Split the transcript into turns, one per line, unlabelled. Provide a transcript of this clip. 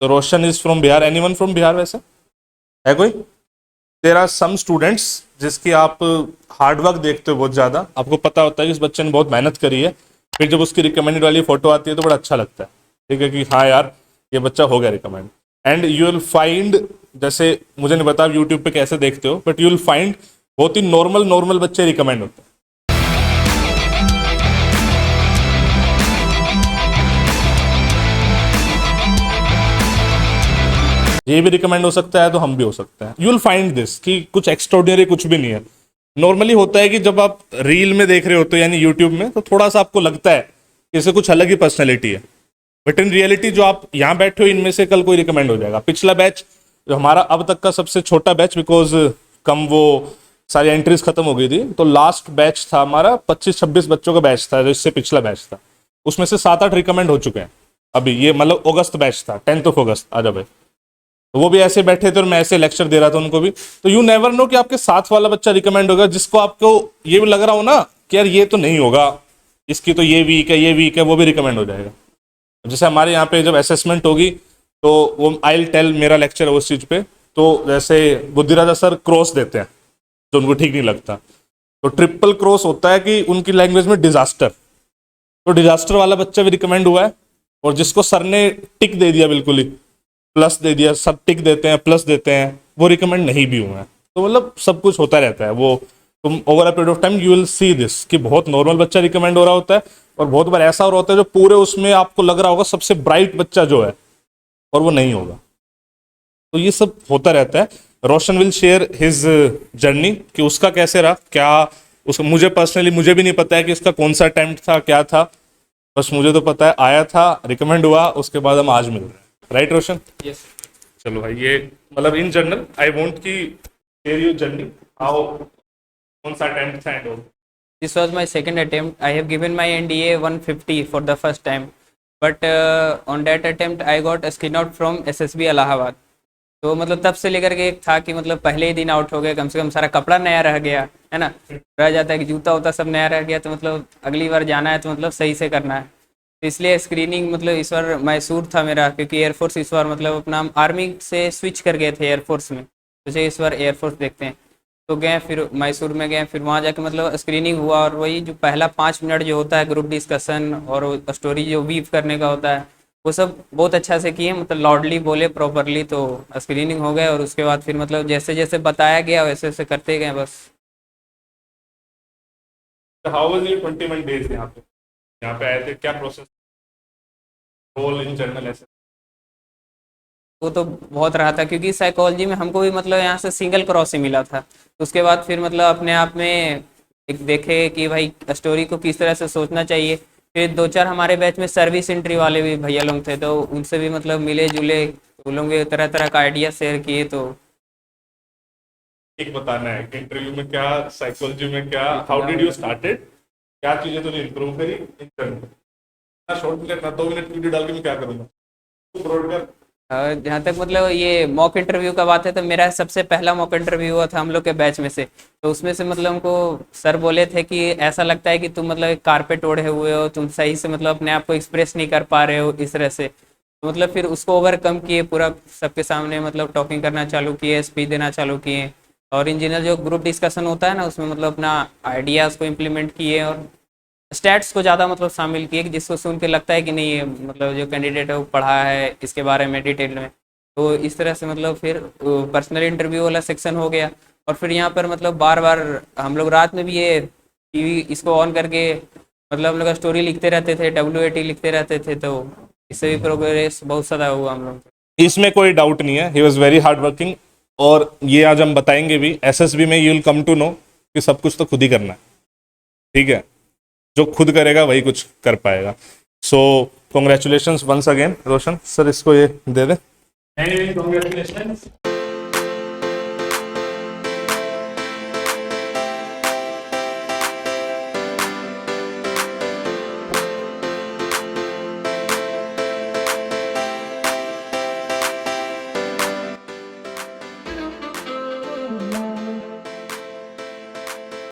तो Roshan is from Bihar, anyone from Bihar वैसे है कोई? देयर आर सम स्टूडेंट्स जिसकी आप हार्ड वर्क देखते हो बहुत ज़्यादा, आपको पता होता है कि इस बच्चे ने बहुत मेहनत करी है, फिर जब उसकी रिकमेंडेड वाली फोटो आती है तो बड़ा अच्छा लगता है, ठीक है, कि हाँ यार ये बच्चा हो गया recommend. And you will find, जैसे मुझे नहीं पता यूट्यूब पे कैसे देखते हो, बट यू विल फाइंड बहुत ही नॉर्मल नॉर्मल बच्चे रिकमेंड होते हैं। ये भी रिकमेंड हो सकता है तो हम भी हो सकते हैं। यू विल फाइंड दिस कि कुछ एक्स्ट्राऑर्डिनरी कुछ भी नहीं है। नॉर्मली होता है कि जब आप रील में देख रहे होते हो यानी यूट्यूब में, तो थोड़ा सा आपको लगता है कि इसे कुछ अलग ही पर्सनैलिटी है, बट इन रियलिटी जो आप यहाँ बैठे हो इनमें से कल कोई रिकमेंड हो जाएगा। पिछला बैच जो हमारा अब तक का सबसे छोटा बैच, बिकॉज कम वो सारी एंट्रीज खत्म हो गई थी, तो लास्ट बैच था हमारा 25-26 बच्चों का बैच था, जो इससे पिछला बैच था, उसमें से 7-8 रिकमेंड हो चुके हैं अभी। ये मतलब अगस्त बैच था, 10th अगस्त आ जाओ भाई। तो वो भी ऐसे बैठे थे और मैं ऐसे लेक्चर दे रहा था उनको भी। तो यू नेवर नो कि आपके साथ वाला बच्चा रिकमेंड होगा, जिसको आपको ये भी लग रहा हो ना कि यार ये तो नहीं होगा, इसकी तो ये वीक है ये वीक है, वो भी रिकमेंड हो जाएगा। जैसे हमारे यहाँ पे जब असेसमेंट होगी तो वो आई विल टेल, मेरा लेक्चर है उस चीज़ पे, तो जैसे बुद्धिराजा सर क्रॉस देते हैं जो उनको ठीक नहीं लगता, तो ट्रिपल क्रॉस होता है कि उनकी लैंग्वेज में डिजास्टर, तो डिजास्टर वाला बच्चा भी रिकमेंड हुआ है। और जिसको सर ने टिक दे दिया, बिल्कुल ही प्लस दे दिया, सब टिक देते हैं प्लस देते हैं, वो रिकमेंड नहीं भी हुआ है। तो मतलब सब कुछ होता रहता है वो, तुम over a period of time you will see this कि बहुत नॉर्मल बच्चा रिकमेंड हो रहा होता है, और बहुत बार ऐसा हो रहा होता है जो पूरे उसमें आपको लग रहा होगा सबसे ब्राइट बच्चा जो है, और वो नहीं होगा। तो ये सब होता रहता है। रोशन विल शेयर हिज जर्नी कि उसका कैसे रहा, क्या उसका, मुझे पर्सनली मुझे भी नहीं पता है कि इसका कौन सा अटेम्प्ट था क्या था, बस मुझे तो पता है आया था, रिकमेंड हुआ, उसके बाद हम आज मिल रहे हैं। राइट रोशन?
यस।
चलो भाई, ये मतलब इन जनरल आई वांट की शेयर योर जर्नी, हाउ, कौन सा अटेम्प्ट था and all.
This was my second attempt. I have given my NDA 150 for the first time, but on that attempt I got a screen out from SSB Allahabad. तो मतलब तब से लेकर के एक था कि मतलब पहले ही दिन आउट हो गए, कम से कम सारा कपड़ा नया रह गया है ना, रह जाता है कि जूता वूता सब नया रह गया, तो मतलब अगली बार जाना है तो मतलब सही से करना है। तो इसलिए स्क्रीनिंग मतलब इस बार मैसूर था मेरा, क्योंकि एयरफोर्स इस बार मतलब अपना आर्मी से स्विच कर गए थे एयरफोर्स में, तो इस बार एयरफोर्स देखते हैं। तो गए, फिर मैसूर में गए, फिर वहाँ जाके मतलब स्क्रीनिंग हुआ, और वही जो पहला 5 मिनट जो होता है ग्रुप डिस्कशन और स्टोरी जो वीव करने का होता है, वो सब बहुत अच्छा से किए, मतलब लाउडली बोले प्रॉपरली, तो स्क्रीनिंग हो गए। और उसके बाद फिर मतलब जैसे जैसे बताया गया वैसे वैसे करते गए बस।
हाउ वाज योर 21 डेज यहाँ पे आए थे, क्या प्रोसेस होल इन जनरल ऐसे?
वो तो बहुत रहा था, क्योंकि साइकोलॉजी में हमको भी मतलब यहाँ से सिंगल क्रॉस ही मिला था। उसके बाद फिर मतलब अपने आप में एक देखे कि भाई स्टोरी को किस तरह से सोचना चाहिए। फिर 2-4 हमारे बैच में सर्विस एंट्री वाले भी भैया लोग थे, तो उनसे भी मतलब मिले जुले, उन लोग भी तरह तरह का आइडिया शेयर किए। तो
एक बताना है कि इंटरव्यू में क्या, साइकोलॉजी में क्या, हाउ डिड यू स्टार्टेड, क्या चीजें तूने इंप्रूव करी इन जनरल। शॉर्ट मिनट ना 2 मिनट वीडियो डाल के मैं क्या करूंगा, तू ब्रॉड कर।
जहाँ तक मतलब ये मॉक इंटरव्यू का बात है, तो मेरा सबसे पहला मॉक इंटरव्यू हुआ था हम लोग के बैच में से। तो उसमें से मतलब हमको सर बोले थे कि ऐसा लगता है कि तुम मतलब एक कारपेट ओढ़े हुए हो, तुम सही से मतलब अपने आप को एक्सप्रेस नहीं कर पा रहे हो इस तरह से। तो मतलब फिर उसको ओवरकम किए, पूरा सबके सामने मतलब टॉकिंग करना चालू किए, स्पीच देना चालू किए। और इन जनरल जो ग्रुप डिस्कशन होता है ना, उसमें मतलब अपना आइडियाज़ को इम्प्लीमेंट किए, और स्टैट्स को ज़्यादा मतलब शामिल किए, कि जिसको सुन के लगता है कि नहीं ये मतलब जो कैंडिडेट है वो पढ़ा है इसके बारे में डिटेल में। तो इस तरह से मतलब फिर पर्सनल इंटरव्यू वाला सेक्शन हो गया। और फिर यहाँ पर मतलब बार बार हम लोग रात में भी ये टीवी इसको ऑन करके मतलब हम लोग का स्टोरी लिखते रहते थे, WAT लिखते रहते थे, तो इससे भी प्रोग्रेस बहुत ज़्यादा हुआ हम लोग।
इसमें कोई डाउट नहीं है, he was very hard working, और ये आज हम बताएंगे भी। SSB में you will come to know कि सब कुछ तो खुद ही करना है, ठीक है, जो खुद करेगा वही कुछ कर पाएगा। सो कॉन्ग्रेचुलेशन वंस अगेन रोशन। सर इसको ये दे दे।
Anyway, congratulations.